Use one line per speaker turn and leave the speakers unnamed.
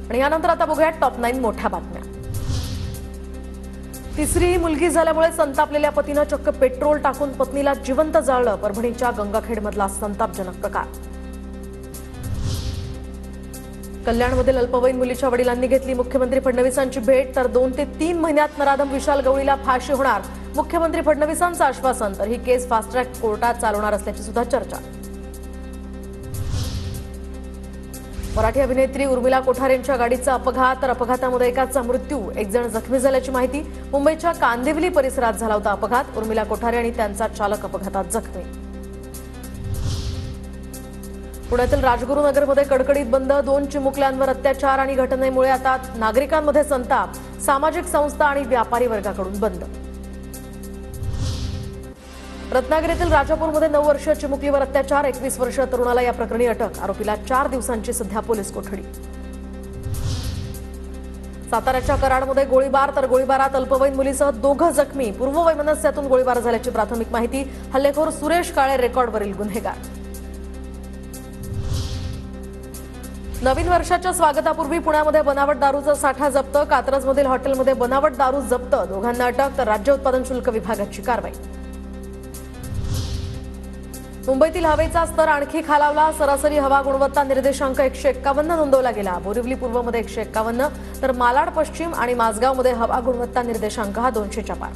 आणि यानंतर आता बघूया टॉप 9 मोठ्या बातम्या। तिसरी मुलगी झाल्यामुळे संतापलेल्या पतीने चक्क पेट्रोल टाकून पत्नीला जिवंत जाळलं। परभणीच्या गंगाखेडमधला संतापजनक प्रकार। कल्याणमधील अल्पवयीन मुलीच्या वडिलांनी घेतली मुख्यमंत्री फडणवीसांची भेट, तर 2 ते 3 महिन्यात नराधम विशाल गवळीला फाशी होणार। मुख्यमंत्री फडणवीसांचं आश्वासन, तर ही केस फास्ट ट्रॅक कोर्टात चालवणार असल्याची सुद्धा चर्चा। मराठी अभिनेत्री उर्मिला कोठारेंच्या गाडीचा अपघात, तर अपघातामध्ये एकाचा मृत्यू, 1 जण जखमी झाल्याची माहिती। मुंबईच्या कांदिवली परिसरात झाला होता अपघात। उर्मिला कोठारे आणि त्यांचा चालक अपघातात जखमी। पुण्यातील राजगुरुनगरमध्ये कडकडीत बंद, 2 चिमुकल्यांवर अत्याचार आणि घटनेमुळे आता नागरिकांमध्ये संताप। सामाजिक संस्था आणि व्यापारी वर्गाकडून बंद। रत्नागिरीतील राजापूरमध्ये 9 वर्षीय चिमुकलीवर अत्याचार, 21 वर्षीय तरुणाला या प्रकरणी अटक। आरोपीला 4 दिवसांची सध्या पोलीस कोठडी। साताऱ्याच्या कराडमध्ये गोळीबार, तर गोळीबारात अल्पवयीन मुलीसह 2 जखमी। पूर्ववैमनस्यातून गोळीबार झाल्याची प्राथमिक माहिती। हल्लेखोर सुरेश काळे रेकॉर्डवरील गुन्हेगार। नवीन वर्षाच्या स्वागतापूर्वी पुण्यामध्ये बनावट दारूचा साठा जप्त। कात्रजमधील हॉटेलमध्ये बनावट दारू जप्त, 2घांना अटक, तर राज्य उत्पादन शुल्क विभागाची कारवाई। मुंबईतील हवेचा स्तर आणखी खालावला, सरासरी हवा गुणवत्ता निर्देशांक 151 नोंदवला गेला। बोरिवली पूर्वमध्ये 151, तर मालाड पश्चिम आणि माझगावमध्ये हवा गुणवत्ता निर्देशांक हा 200 च्या पार।